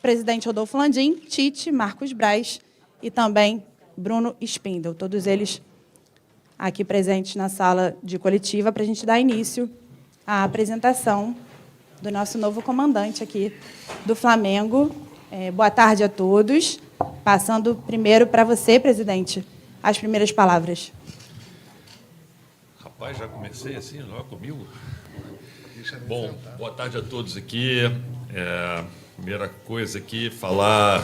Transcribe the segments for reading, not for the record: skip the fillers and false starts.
presidente Rodolfo Landim, Tite, Marcos Braz e também Bruno Spindel, todos eles aqui presentes na sala de coletiva para a gente dar início à apresentação do nosso novo comandante aqui do Flamengo. Boa tarde a todos. Passando primeiro para você, presidente, as primeiras palavras. Rapaz, já comecei assim, não é comigo? Bom, boa tarde a todos aqui. Primeira coisa aqui, falar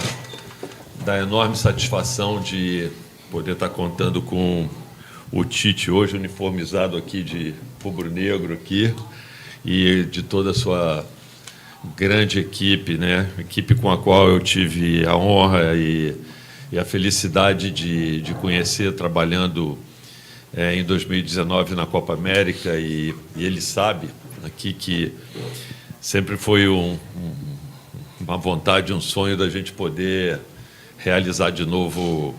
da enorme satisfação de poder estar contando com o Tite hoje uniformizado aqui de rubro-negro aqui e de toda a sua grande equipe, né? Equipe com a qual eu tive a honra e a felicidade de conhecer trabalhando em 2019 na Copa América e ele sabe aqui que sempre foi uma vontade, um sonho da gente poder realizar de novo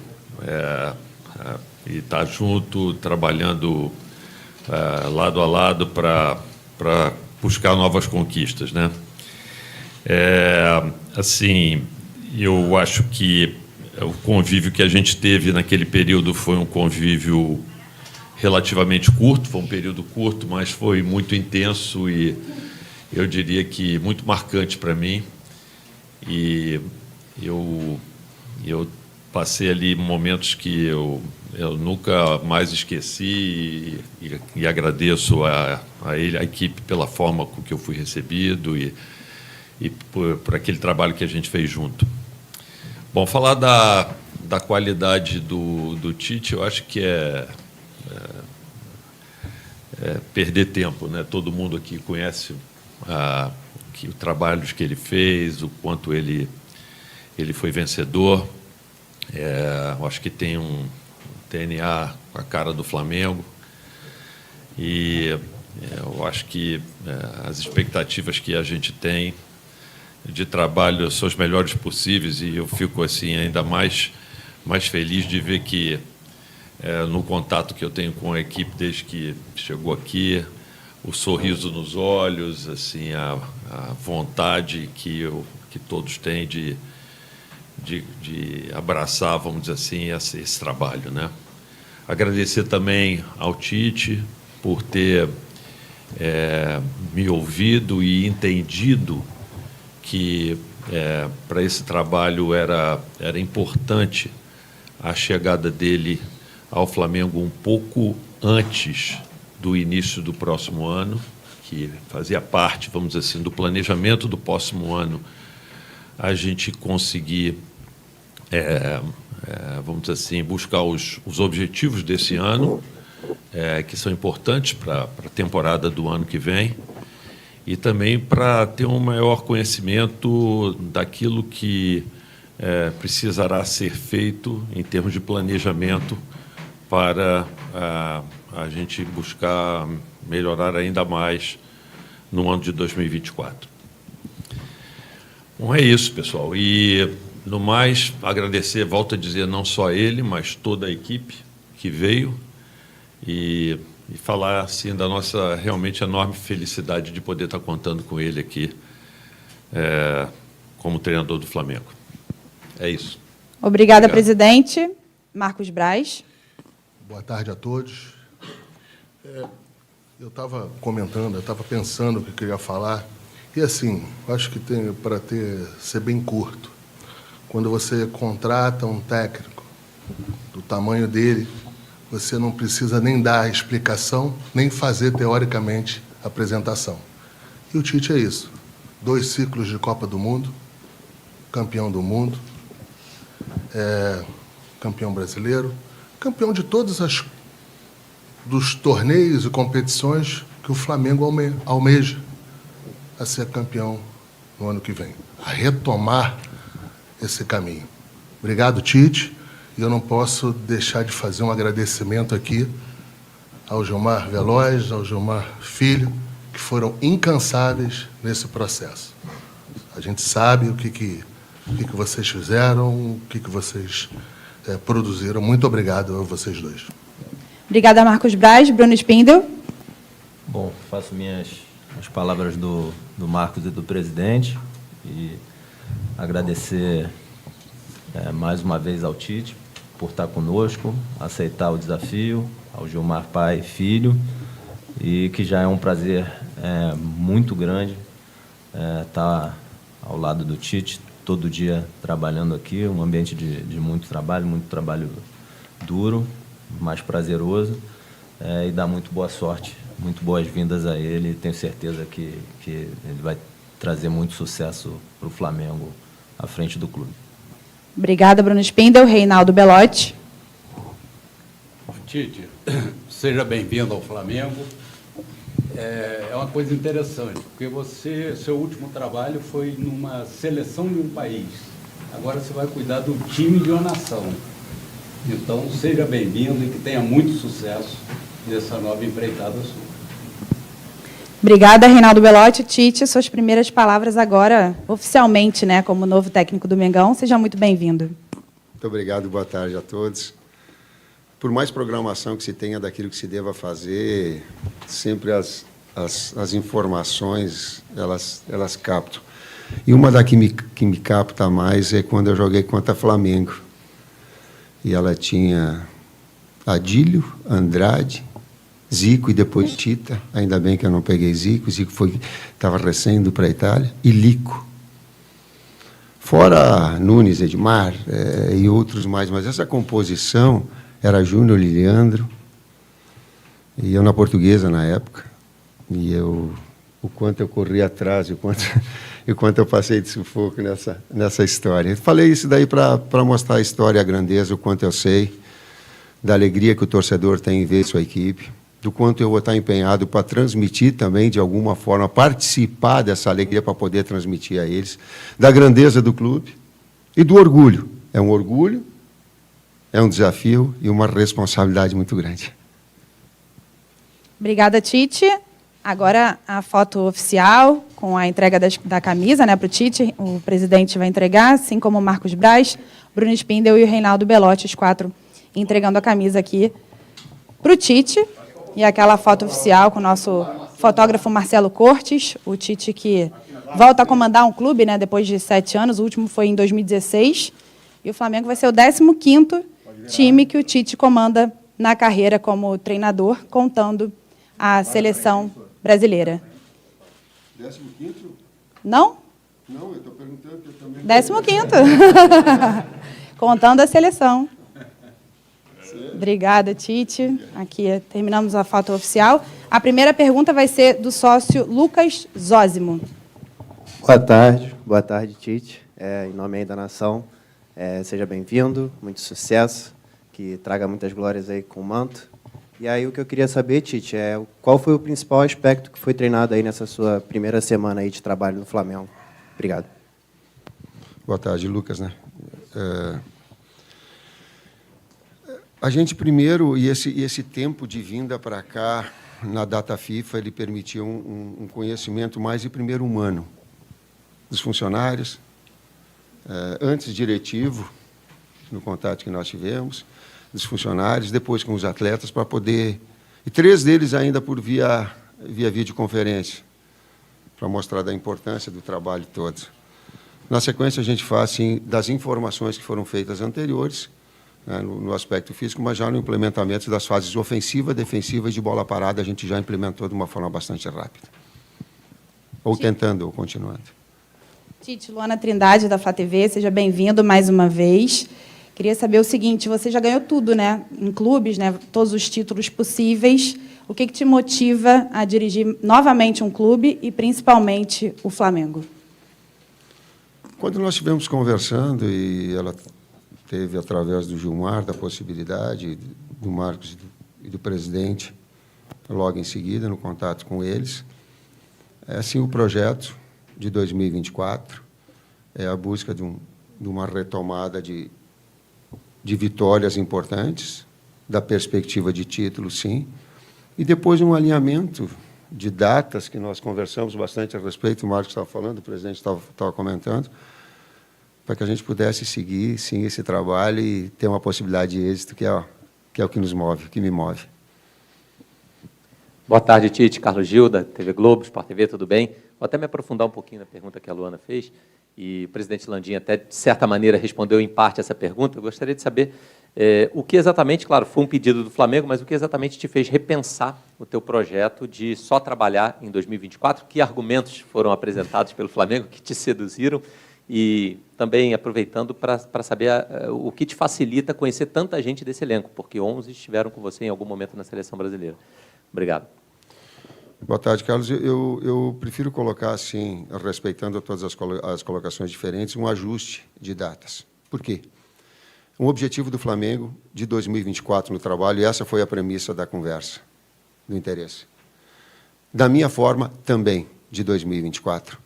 e estar junto, trabalhando lado a lado para buscar novas conquistas, né? Assim, eu acho que o convívio que a gente teve naquele período foi um convívio relativamente curto, foi um período curto, mas foi muito intenso e eu diria que muito marcante para mim. E eu passei ali momentos que eu nunca mais esqueci e agradeço a ele, a equipe, pela forma com que eu fui recebido e por aquele trabalho que a gente fez junto. Bom, falar da qualidade do Tite, eu acho que é perder tempo, né? Todo mundo aqui conhece os trabalhos que ele fez, o quanto ele foi vencedor. Eu acho que tem um DNA com a cara do Flamengo e eu acho que as expectativas que a gente tem de trabalho são as melhores possíveis e eu fico assim ainda mais feliz de ver que no contato que eu tenho com a equipe desde que chegou aqui, o sorriso nos olhos, assim a vontade que todos têm de abraçar, vamos dizer assim, esse trabalho, né? Agradecer também ao Tite por ter me ouvido e entendido que para esse trabalho era importante a chegada dele ao Flamengo um pouco antes do início do próximo ano, que fazia parte, vamos dizer assim, do planejamento do próximo ano, a gente conseguir, vamos dizer assim, buscar os objetivos desse ano, que são importantes para a temporada do ano que vem, e também para ter um maior conhecimento daquilo que precisará ser feito em termos de planejamento para a gente buscar melhorar ainda mais no ano de 2024. Bom, é isso, pessoal. E, no mais, agradecer, volto a dizer, não só ele, mas toda a equipe que veio e falar assim, da nossa realmente enorme felicidade de poder estar contando com ele aqui como treinador do Flamengo. É isso. Obrigada, presidente. Marcos Braz. Boa tarde a todos. Eu estava comentando, eu estava pensando o que eu queria falar, e assim, acho que tem para ser bem curto. Quando você contrata um técnico do tamanho dele, você não precisa nem dar explicação, nem fazer, teoricamente, a apresentação. E o Tite é isso. 2 ciclos de Copa do Mundo, campeão do mundo, campeão brasileiro, campeão de todos dos torneios e competições que o Flamengo almeja a ser campeão no ano que vem, a retomar esse caminho. Obrigado, Tite. E eu não posso deixar de fazer um agradecimento aqui ao Gilmar Veloz, ao Gilmar Filho, que foram incansáveis nesse processo. A gente sabe o que vocês fizeram, o que vocês produziram. Muito obrigado a vocês dois. Obrigada, Marcos Braz. Bruno Spindel. Bom, faço as palavras do Marcos e do presidente. E agradecer mais uma vez ao Tite por estar conosco, aceitar o desafio, ao Gilmar pai e filho, e que já é um prazer muito grande estar ao lado do Tite, todo dia trabalhando aqui, um ambiente de muito trabalho duro, mas prazeroso, e dar muito boa sorte, muito boas-vindas a ele. Tenho certeza que ele vai trazer muito sucesso para o Flamengo à frente do clube. Obrigada, Bruno Spindel. Reinaldo Belotti. Tite, seja bem-vindo ao Flamengo. É uma coisa interessante, porque seu último trabalho foi numa seleção de um país. Agora você vai cuidar do time de uma nação. Então, seja bem-vindo e que tenha muito sucesso nessa nova empreitada sua. Obrigada, Reinaldo Belotti. Tite, suas primeiras palavras agora, oficialmente, né, como novo técnico do Mengão. Seja muito bem-vindo. Muito obrigado, boa tarde a todos. Por mais programação que se tenha daquilo que se deva fazer, sempre as informações, elas captam. E uma da que me capta mais é quando eu joguei contra Flamengo. E ela tinha Adílio, Andrade, Zico e depois Tita. Ainda bem que eu não peguei Zico. Zico estava recém-indo para a Itália. E Lico. Fora Nunes, Edmar e outros mais. Mas essa composição era Júnior, Leandro. E eu na Portuguesa, na época. E o quanto eu corri atrás, o quanto eu passei de sufoco nessa história. Eu falei isso daí para mostrar a história, a grandeza, o quanto eu sei, da alegria que o torcedor tem em ver sua equipe, do quanto eu vou estar empenhado para transmitir também, de alguma forma, participar dessa alegria para poder transmitir a eles, da grandeza do clube e do orgulho. É um orgulho, é um desafio e uma responsabilidade muito grande. Obrigada, Tite. Agora a foto oficial com a entrega da camisa, né, para o Tite. O presidente vai entregar, assim como o Marcos Braz, Bruno Spindel e o Reinaldo Belotti, os quatro entregando a camisa aqui para o Tite. E aquela foto oficial com o nosso fotógrafo Marcelo Cortes, o Tite que volta a comandar um clube, né, depois de 7 anos, o último foi em 2016. E o Flamengo vai ser o 15º time que o Tite comanda na carreira como treinador, contando a seleção brasileira. 15º? Não? Não, eu estou perguntando que eu também... 15º. Contando a seleção. Obrigada, Tite. Aqui terminamos a foto oficial. A primeira pergunta vai ser do sócio Lucas Zósimo. Boa tarde, Tite. Em nome aí da nação, seja bem-vindo, muito sucesso, que traga muitas glórias aí com o manto. E aí o que eu queria saber, Tite, qual foi o principal aspecto que foi treinado aí nessa sua primeira semana aí de trabalho no Flamengo? Obrigado. Boa tarde, Lucas, né? A gente primeiro, e esse tempo de vinda para cá, na data FIFA, ele permitiu um conhecimento mais de primeiro humano dos funcionários, antes diretivo, no contato que nós tivemos, dos funcionários, depois com os atletas, para poder... E 3 deles ainda por via videoconferência, para mostrar da importância do trabalho todo. Na sequência, a gente faz, sim, das informações que foram feitas anteriores, né, no aspecto físico, mas já no implementamento das fases ofensiva, defensiva e de bola parada, a gente já implementou de uma forma bastante rápida. Ou tentando, ou continuando. Tite, Luana Trindade, da Flá TV, seja bem-vindo mais uma vez. Queria saber o seguinte, você já ganhou tudo, né, em clubes, né, todos os títulos possíveis. O que te motiva a dirigir novamente um clube e, principalmente, o Flamengo? Quando nós estivemos conversando, e ela teve, através do Gilmar, da possibilidade, do Marcos e do presidente, logo em seguida, no contato com eles, assim, o projeto de 2024 é a busca de uma retomada de vitórias importantes, da perspectiva de título, sim, e depois um alinhamento de datas, que nós conversamos bastante a respeito, o Marcos estava falando, o presidente estava comentando, para que a gente pudesse seguir, sim, esse trabalho e ter uma possibilidade de êxito, que é o que nos move, que me move. Boa tarde, Tite. Carlos Gil, da TV Globo, Sport TV, tudo bem? Vou até me aprofundar um pouquinho na pergunta que a Luana fez e o presidente Landim até, de certa maneira, respondeu em parte essa pergunta. Eu gostaria de saber o que exatamente, claro, foi um pedido do Flamengo, mas o que exatamente te fez repensar o teu projeto de só trabalhar em 2024? Que argumentos foram apresentados pelo Flamengo que te seduziram? E também aproveitando para saber o que te facilita conhecer tanta gente desse elenco, porque 11 estiveram com você em algum momento na seleção brasileira. Obrigado. Boa tarde, Carlos. Eu prefiro colocar, assim, respeitando todas as colocações diferentes, um ajuste de datas. Por quê? Um objetivo do Flamengo de 2024 no trabalho, e essa foi a premissa da conversa, do interesse. Da minha forma, também, de 2024.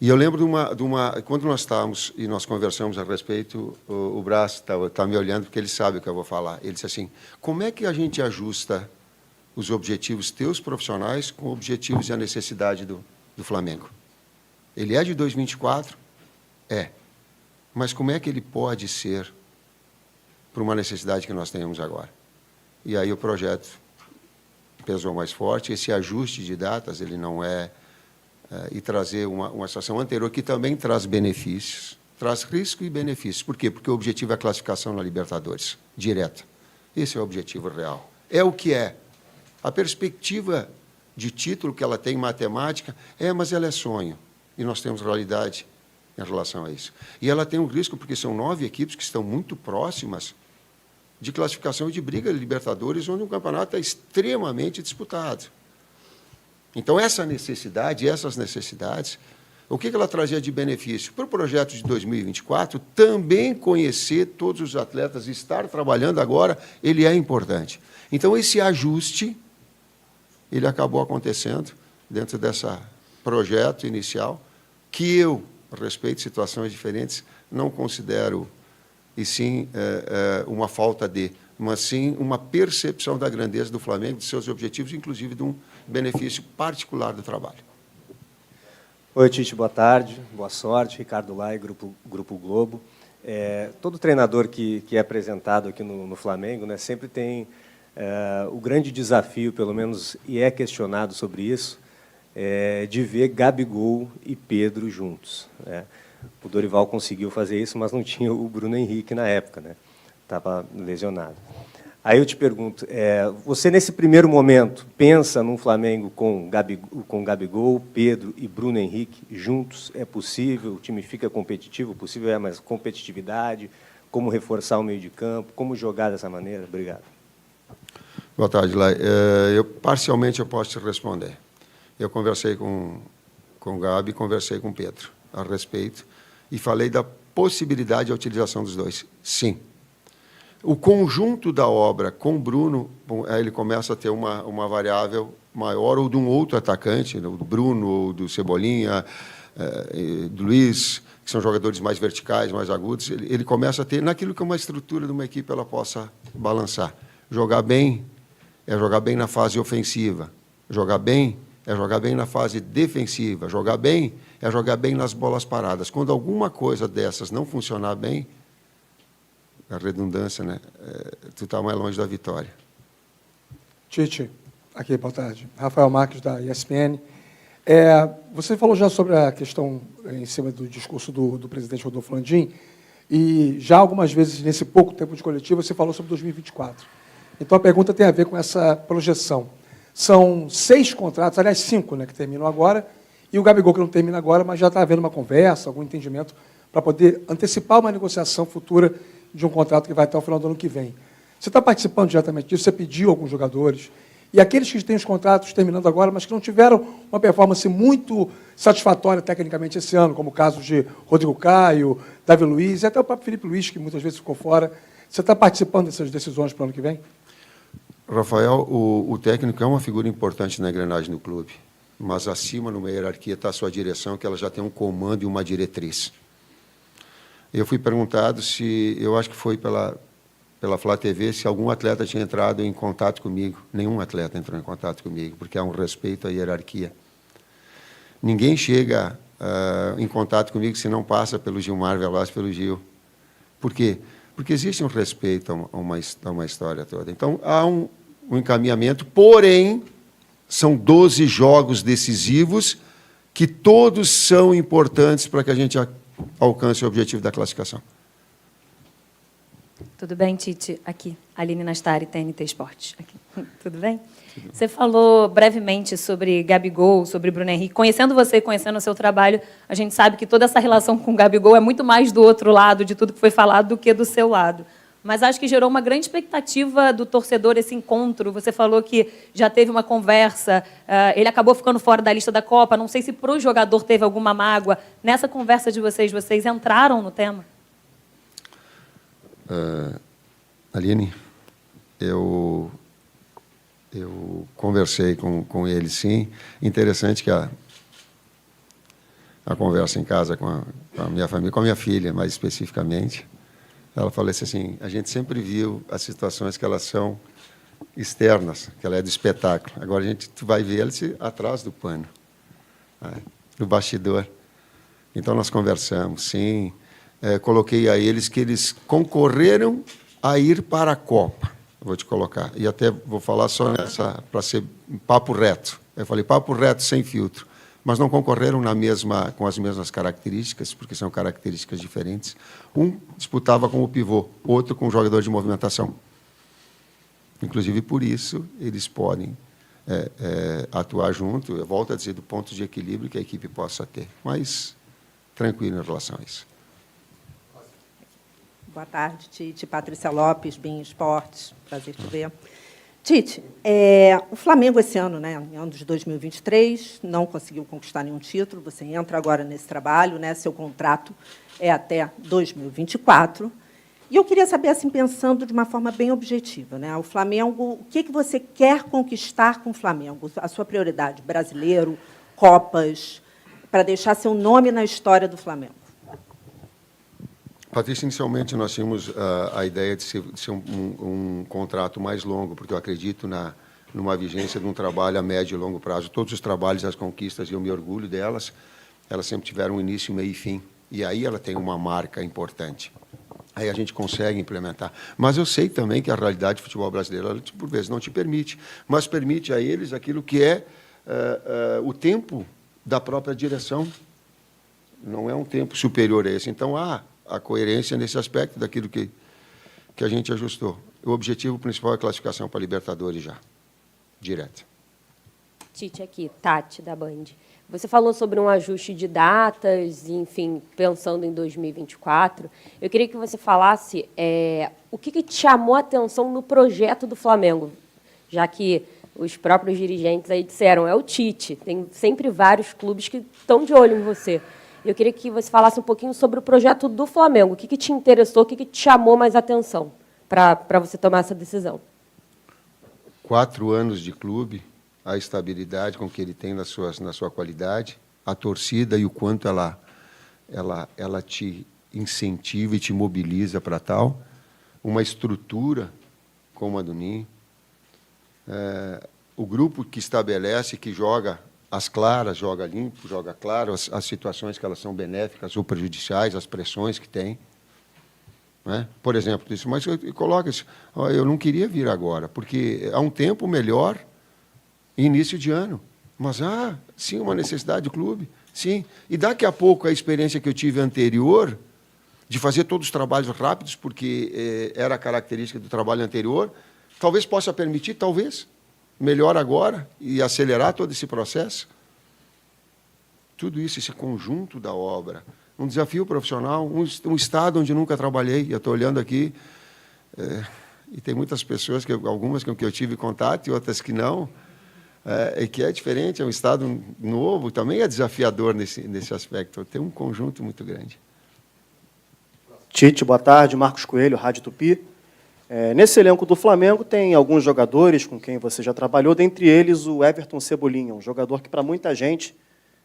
E eu lembro de uma quando nós estávamos e nós conversamos a respeito, o Brás está me olhando porque ele sabe o que eu vou falar. Ele disse assim, como é que a gente ajusta os objetivos teus profissionais com objetivos e a necessidade do Flamengo? Ele é de 2024? É. Mas como é que ele pode ser para uma necessidade que nós tenhamos agora? E aí o projeto pesou mais forte, esse ajuste de datas, ele não é... e trazer uma situação anterior que também traz benefícios, traz risco e benefícios. Por quê? Porque o objetivo é a classificação na Libertadores, direta. Esse é o objetivo real. É o que é. A perspectiva de título que ela tem em matemática, mas ela é sonho. E nós temos realidade em relação a isso. E ela tem um risco, porque são 9 equipes que estão muito próximas de classificação e de briga de Libertadores, onde o campeonato é extremamente disputado. Então, essa necessidade, essas necessidades, o que ela trazia de benefício? Para o projeto de 2024, também conhecer todos os atletas, estar trabalhando agora, ele é importante. Então, esse ajuste, ele acabou acontecendo dentro desse projeto inicial, que eu, a respeito de situações diferentes, não considero, e sim, uma falta de... mas sim uma percepção da grandeza do Flamengo, de seus objetivos, inclusive de um benefício particular do trabalho. Oi, Tite, boa tarde, boa sorte. Ricardo Lai, Grupo Globo. Todo treinador que é apresentado aqui no Flamengo, né, sempre tem o grande desafio, pelo menos, e é questionado sobre isso, de ver Gabigol e Pedro juntos, né? O Dorival conseguiu fazer isso, mas não tinha o Bruno Henrique na época, né? Estava lesionado. Aí eu te pergunto, você nesse primeiro momento pensa num Flamengo com Gabigol, Pedro e Bruno Henrique juntos? É possível? O time fica competitivo? Possível mas competitividade? Como reforçar o meio de campo? Como jogar dessa maneira? Obrigado. Boa tarde, Lai. Parcialmente eu posso te responder. Eu conversei com o Gabi, conversei com o Pedro a respeito e falei da possibilidade da utilização dos dois. Sim. O conjunto da obra com o Bruno, ele começa a ter uma variável maior, ou de um outro atacante, do Bruno, ou do Cebolinha, do Luiz, que são jogadores mais verticais, mais agudos, ele começa a ter, naquilo que uma estrutura de uma equipe ela possa balançar. Jogar bem é jogar bem na fase ofensiva. Jogar bem é jogar bem na fase defensiva. Jogar bem é jogar bem nas bolas paradas. Quando alguma coisa dessas não funcionar bem, a redundância, né? Tu está mais longe da vitória. Tite, aqui, boa tarde. Rafael Marques, da ESPN. Você falou já sobre a questão em cima do discurso do presidente Rodolfo Landim, e já algumas vezes, nesse pouco tempo de coletivo, você falou sobre 2024. Então, a pergunta tem a ver com essa projeção. São 6 contratos, aliás, 5, né, que terminam agora, e o Gabigol que não termina agora, mas já está havendo uma conversa, algum entendimento, para poder antecipar uma negociação futura de um contrato que vai até o final do ano que vem. Você está participando diretamente disso? Você pediu alguns jogadores? E aqueles que têm os contratos terminando agora, mas que não tiveram uma performance muito satisfatória tecnicamente esse ano, como o caso de Rodrigo Caio, Davi Luiz, e até o próprio Felipe Luiz, que muitas vezes ficou fora. Você está participando dessas decisões para o ano que vem? Rafael, o técnico é uma figura importante na engrenagem do clube, mas acima, numa hierarquia, está a sua direção, que ela já tem um comando e uma diretriz. Eu fui perguntado se, eu acho que foi pela Flá TV, se algum atleta tinha entrado em contato comigo. Nenhum atleta entrou em contato comigo, porque há um respeito à hierarquia. Ninguém chega em contato comigo se não passa pelo Gilmar Veloz, pelo Gil. Por quê? Porque existe um respeito a uma história toda. Então, há um encaminhamento, porém, são 12 jogos decisivos que todos são importantes para que a gente alcance o objetivo da classificação. Tudo bem, Tite? Aqui, Aline Nastari, TNT Esportes. Aqui. Tudo bem? Você falou brevemente sobre Gabigol, sobre Bruno Henrique. Conhecendo você, conhecendo o seu trabalho, a gente sabe que toda essa relação com o Gabigol é muito mais do outro lado, de tudo que foi falado, do que do seu lado. Mas acho que gerou uma grande expectativa do torcedor esse encontro. Você falou que já teve uma conversa, ele acabou ficando fora da lista da Copa. Não sei se para o jogador teve alguma mágoa. Nessa conversa de vocês entraram no tema? Aline, eu conversei com ele, sim. Interessante que a conversa em casa com a minha família, com a minha filha, mais especificamente, ela falou assim, a gente sempre viu as situações que elas são externas, que ela é do espetáculo. Agora a gente vai ver elas atrás do pano, do bastidor. Então nós conversamos, sim. Coloquei a eles que eles concorreram a ir para a Copa. Vou te colocar. E até vou falar só nessa, para ser papo reto. Eu falei papo reto, sem filtro. Mas não concorreram com as mesmas características, porque são características diferentes. Um disputava com o pivô, outro com o jogador de movimentação. Inclusive, por isso, eles podem atuar junto. Eu volto a dizer, do ponto de equilíbrio que a equipe possa ter. Mas tranquilo em relação a isso. Boa tarde, Tite. Patrícia Lopes, BIM Esportes. Prazer te ver. Tite, o Flamengo esse ano, em ano de 2023, não conseguiu conquistar nenhum título. Você entra agora nesse trabalho, seu contrato é até 2024. E eu queria saber, assim, pensando de uma forma bem objetiva, o Flamengo, o que você quer conquistar com o Flamengo? A sua prioridade, brasileiro, Copas, para deixar seu nome na história do Flamengo? Patrícia, inicialmente nós tínhamos a ideia de ser um contrato mais longo, porque eu acredito numa vigência de um trabalho a médio e longo prazo. Todos os trabalhos, as conquistas, eu me orgulho delas, elas sempre tiveram um início, meio e fim. E aí ela tem uma marca importante. Aí a gente consegue implementar. Mas eu sei também que a realidade do futebol brasileiro, ela, por vezes, não te permite, mas permite a eles aquilo que é o tempo da própria direção. Não é um tempo superior a esse. Então, a coerência nesse aspecto daquilo que a gente ajustou. O objetivo principal é a classificação para a Libertadores já, direto. Tite, aqui, Tati, da Band. Você falou sobre um ajuste de datas, enfim, pensando em 2024. Eu queria que você falasse o que te chamou a atenção no projeto do Flamengo, já que os próprios dirigentes aí disseram, é o Tite, tem sempre vários clubes que estão de olho em você. Eu queria que você falasse um pouquinho sobre o projeto do Flamengo. O que te interessou, o que te chamou mais atenção para você tomar essa decisão? 4 anos de clube, a estabilidade com que ele tem na sua qualidade, a torcida e o quanto ela te incentiva e te mobiliza para tal, uma estrutura como a do Ninho, o grupo que estabelece, que joga as claras, joga limpo, joga claro, as situações que elas são benéficas ou prejudiciais, as pressões que tem. Por exemplo, isso, mas coloca isso, eu não queria vir agora, porque há um tempo melhor, início de ano, mas sim, uma necessidade do clube, sim. E daqui a pouco a experiência que eu tive anterior, de fazer todos os trabalhos rápidos, porque era a característica do trabalho anterior, talvez possa permitir, talvez, melhor agora e acelerar todo esse processo. Tudo isso, esse conjunto da obra, um desafio profissional, um estado onde nunca trabalhei. Eu estou olhando aqui, e tem muitas pessoas, algumas com que eu tive contato e outras que não, e que é diferente, é um estado novo, também é desafiador nesse aspecto. Tem um conjunto muito grande. Tite, boa tarde. Marcos Coelho, Rádio Tupi. Nesse elenco do Flamengo tem alguns jogadores com quem você já trabalhou, dentre eles o Everton Cebolinha, um jogador que, para muita gente,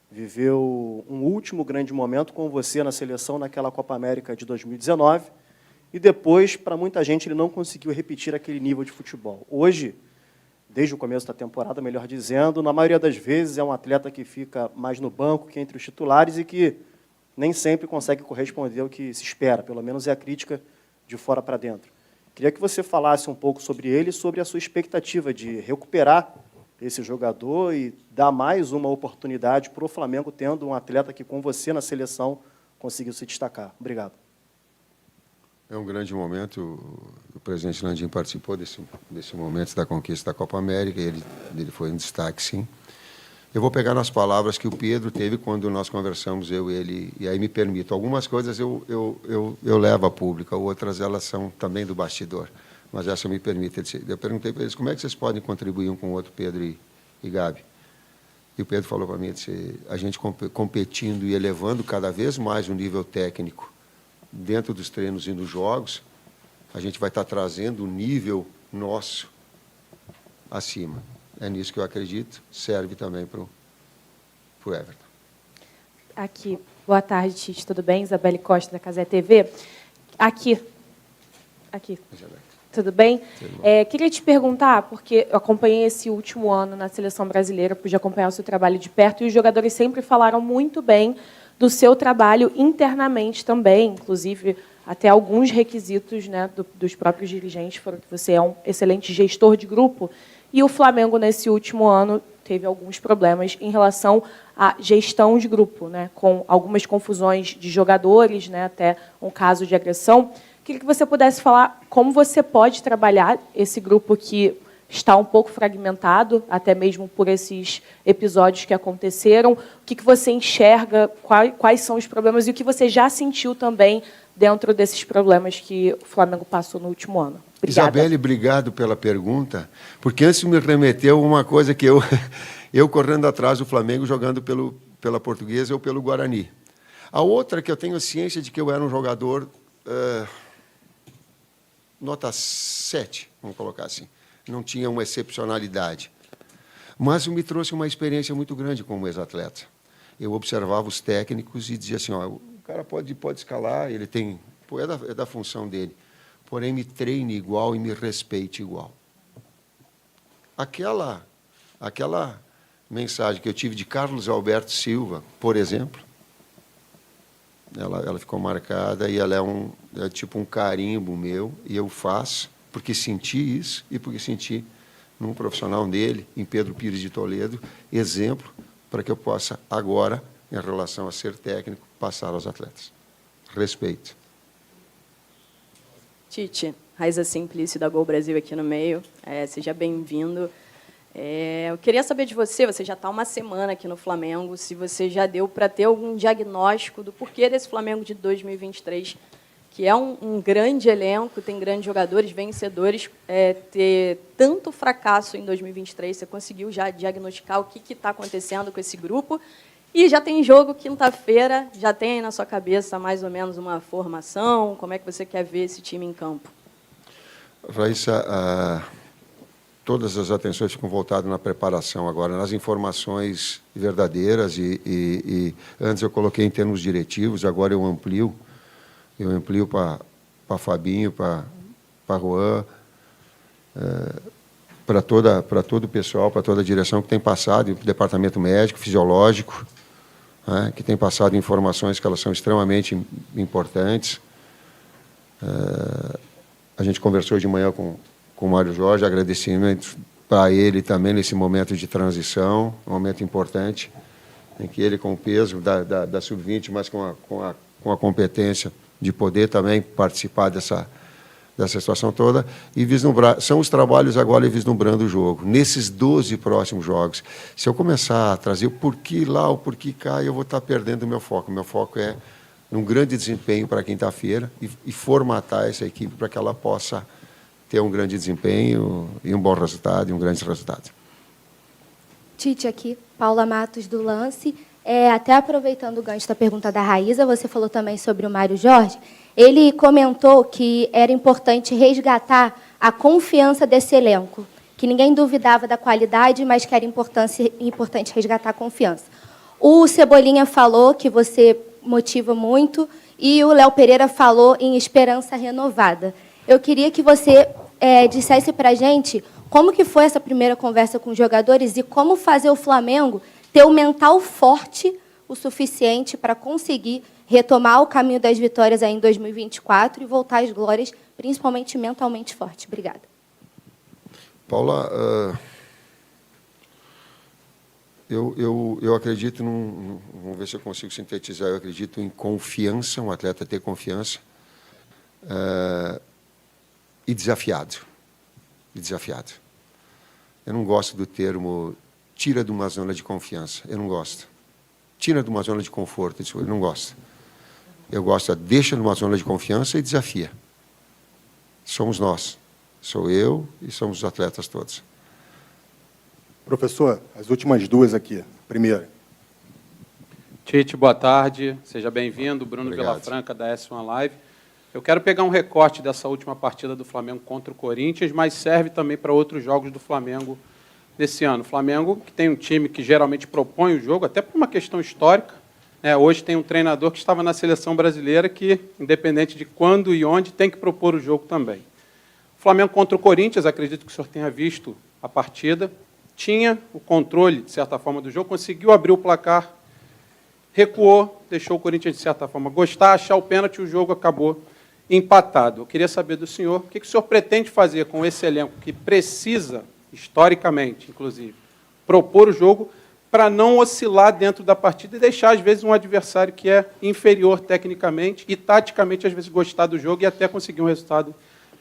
viveu um último grande momento com você na seleção naquela Copa América de 2019, e depois, para muita gente, ele não conseguiu repetir aquele nível de futebol. Hoje, desde o começo da temporada, melhor dizendo, na maioria das vezes é um atleta que fica mais no banco que entre os titulares e que nem sempre consegue corresponder ao que se espera, pelo menos é a crítica de fora para dentro. Queria que você falasse um pouco sobre ele e sobre a sua expectativa de recuperar esse jogador e dar mais uma oportunidade para o Flamengo, tendo um atleta que, com você na seleção, conseguiu se destacar. Obrigado. É um grande momento. O presidente Landim participou desse momento da conquista da Copa América. Ele foi um destaque, sim. Eu vou pegar nas palavras que o Pedro teve quando nós conversamos, eu e ele, e aí me permito. Algumas coisas eu levo a público, outras elas são também do bastidor. Mas essa eu me permito. Eu perguntei para eles como é que vocês podem contribuir um com o outro, Pedro e Gabi. E o Pedro falou para mim, disse, a gente competindo e elevando cada vez mais o nível técnico dentro dos treinos e nos jogos, a gente vai estar trazendo o nível nosso acima. É nisso que eu acredito, serve também para o Everton. Aqui, boa tarde, Tite, tudo bem? Isabelle Costa, da Casé TV. Aqui. Tudo bem? Queria te perguntar, porque eu acompanhei esse último ano na Seleção Brasileira, pude acompanhar o seu trabalho de perto, e os jogadores sempre falaram muito bem do seu trabalho internamente também, inclusive até alguns requisitos, né, dos próprios dirigentes foram que você é um excelente gestor de grupo, e o Flamengo, nesse último ano, teve alguns problemas em relação à gestão de grupo, né, com algumas confusões de jogadores, né, até um caso de agressão. Queria que você pudesse falar como você pode trabalhar esse grupo que está um pouco fragmentado, até mesmo por esses episódios que aconteceram. O que você enxerga, quais são os problemas e o que você já sentiu também dentro desses problemas que o Flamengo passou no último ano. Obrigada. Isabelle, obrigado pela pergunta, porque antes me remeteu a uma coisa que eu correndo atrás do Flamengo, jogando pela Portuguesa ou pelo Guarani. A outra que eu tenho ciência de que eu era um jogador nota 7, vamos colocar assim. Não tinha uma excepcionalidade. Mas me trouxe uma experiência muito grande como ex-atleta. Eu observava os técnicos e dizia assim, ó, o cara pode escalar, ele tem, é da função dele, porém me treine igual e me respeite igual. Aquela mensagem que eu tive de Carlos Alberto Silva, por exemplo, ela ficou marcada e ela é tipo um carimbo meu, e eu faço, porque senti isso e porque senti num profissional dele, em Pedro Pires de Toledo, exemplo para que eu possa agora, em relação a ser técnico, passar aos atletas. Respeito. Tite, Raiza Simplício da Gol Brasil aqui no meio. Seja bem-vindo. Eu queria saber de você, você já está uma semana aqui no Flamengo, se você já deu para ter algum diagnóstico do porquê desse Flamengo de 2023, que é um grande elenco, tem grandes jogadores, vencedores, ter tanto fracasso em 2023, você conseguiu já diagnosticar o que está acontecendo com esse grupo? E já tem jogo quinta-feira, já tem aí na sua cabeça mais ou menos uma formação, como é que você quer ver esse time em campo? Raíssa, todas as atenções ficam voltadas na preparação agora, nas informações verdadeiras, e antes eu coloquei em termos diretivos, agora eu amplio para Fabinho, para Juan, para todo o pessoal, para toda a direção que tem passado, o departamento médico, fisiológico, né, que tem passado informações que elas são extremamente importantes. A gente conversou de manhã com o Mário Jorge, agradecimento para ele também nesse momento de transição, um momento importante, em que ele, com o peso da Sub-20, mas com a competência de poder também participar dessa situação toda, e vislumbrar, são os trabalhos agora vislumbrando o jogo. Nesses 12 próximos jogos, se eu começar a trazer o porquê lá, o porquê cá, eu vou estar perdendo o meu foco. O meu foco é um grande desempenho para quinta-feira e formatar essa equipe para que ela possa ter um grande desempenho e um bom resultado, e um grande resultado. Tite aqui, Paula Matos do Lance. Até aproveitando o gancho da pergunta da Raíza, você falou também sobre o Mário Jorge. Ele comentou que era importante resgatar a confiança desse elenco, que ninguém duvidava da qualidade, mas que era importante resgatar a confiança. O Cebolinha falou que você motiva muito e o Léo Pereira falou em esperança renovada. Eu queria que você dissesse para a gente como que foi essa primeira conversa com os jogadores e como fazer o Flamengo ter o mental forte o suficiente para conseguir retomar o caminho das vitórias aí em 2024 e voltar às glórias, principalmente mentalmente forte. Obrigada. Paula, Eu acredito vamos ver se eu consigo sintetizar, eu acredito em confiança, um atleta ter confiança, e desafiado. Eu não gosto do termo tira de uma zona de confiança, eu não gosto. Tira de uma zona de conforto, eu não gosto. Eu gosto, deixa numa zona de confiança e desafia. Somos nós, sou eu e somos os atletas todos. Professor, as últimas duas aqui. Primeira. Tite, boa tarde. Seja bem-vindo. Bruno Vilafranca, da S1 Live. Eu quero pegar um recorte dessa última partida do Flamengo contra o Corinthians, mas serve também para outros jogos do Flamengo desse ano. O Flamengo, que tem um time que geralmente propõe o jogo, até por uma questão histórica, né? Hoje tem um treinador que estava na seleção brasileira que, independente de quando e onde, tem que propor o jogo também. O Flamengo contra o Corinthians, acredito que o senhor tenha visto a partida, tinha o controle, de certa forma, do jogo, conseguiu abrir o placar, recuou, deixou o Corinthians, de certa forma, gostar, achar o pênalti, o jogo acabou empatado. Eu queria saber do senhor, o que o senhor pretende fazer com esse elenco que precisa, historicamente, inclusive, propor o jogo para não oscilar dentro da partida e deixar, às vezes, um adversário que é inferior tecnicamente e, taticamente, às vezes, gostar do jogo e até conseguir um resultado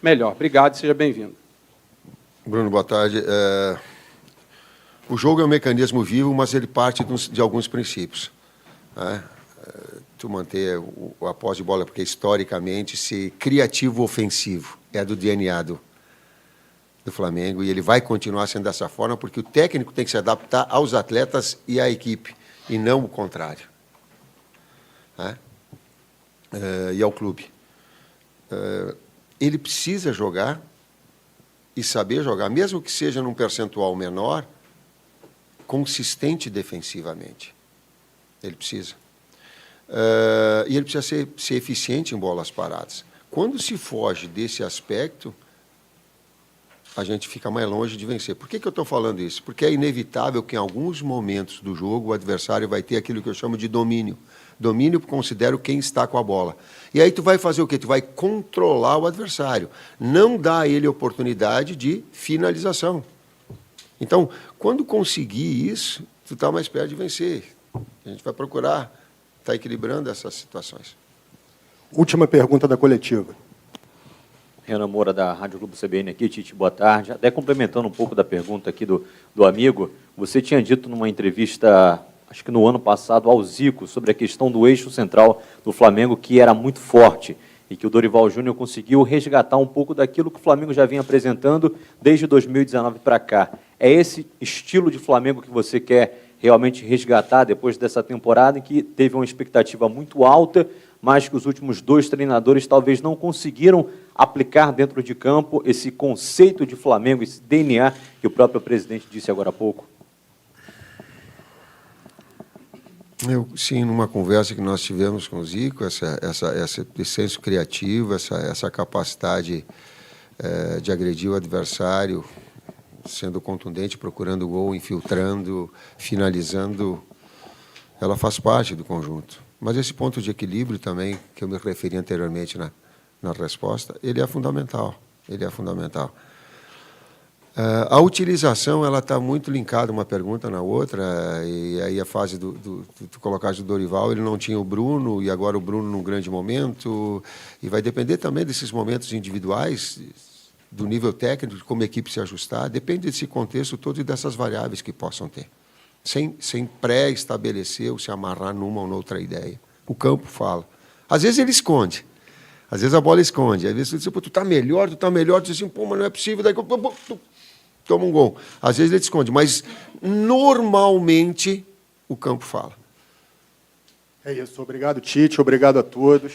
melhor. Obrigado, seja bem-vindo. Bruno, boa tarde. O jogo é um mecanismo vivo, mas ele parte de alguns princípios. Né? Tu manter a posse de bola, porque historicamente ser criativo ofensivo é do DNA do Flamengo, e ele vai continuar sendo dessa forma, porque o técnico tem que se adaptar aos atletas e à equipe, e não o contrário. Né? E ao clube. Ele precisa jogar e saber jogar, mesmo que seja num percentual menor, consistente defensivamente. Ele precisa. E ele precisa ser eficiente em bolas paradas. Quando se foge desse aspecto, a gente fica mais longe de vencer. Por que eu estou falando isso? Porque é inevitável que, em alguns momentos do jogo, o adversário vai ter aquilo que eu chamo de domínio. Domínio, considero quem está com a bola. E aí tu vai fazer o quê? Tu vai controlar o adversário. Não dá a ele oportunidade de finalização. Então, quando conseguir isso, tu está mais perto de vencer. A gente vai procurar estar equilibrando essas situações. Última pergunta da coletiva. Renan Moura, da Rádio Globo CBN aqui. Tite, boa tarde. Até complementando um pouco da pergunta aqui do amigo, você tinha dito numa entrevista, acho que no ano passado, ao Zico, sobre a questão do eixo central do Flamengo, que era muito forte, e que o Dorival Júnior conseguiu resgatar um pouco daquilo que o Flamengo já vinha apresentando desde 2019 para cá. É esse estilo de Flamengo que você quer realmente resgatar depois dessa temporada, em que teve uma expectativa muito alta, mas que os últimos dois treinadores talvez não conseguiram aplicar dentro de campo esse conceito de Flamengo, esse DNA que o próprio presidente disse agora há pouco? Sim, numa conversa que nós tivemos com o Zico, esse senso criativo, essa capacidade de agredir o adversário, sendo contundente, procurando gol, infiltrando, finalizando, ela faz parte do conjunto. Mas esse ponto de equilíbrio também, que eu me referi anteriormente na resposta, ele é fundamental. Ele é fundamental. A utilização, ela está muito linkada uma pergunta na outra, e aí a fase do colocar do Dorival, ele não tinha o Bruno, e agora o Bruno num grande momento, e vai depender também desses momentos individuais, do nível técnico, de como a equipe se ajustar, depende desse contexto todo e dessas variáveis que possam ter. Sem pré-estabelecer ou se amarrar numa ou noutra ideia. O campo fala. Às vezes ele esconde, às vezes a bola esconde, às vezes tu diz, pô, tu está melhor, tu diz assim, pô, mas não é possível, daí tu toma um gol. Às vezes ele esconde, mas normalmente o campo fala. É isso. Obrigado, Tite. Obrigado a todos.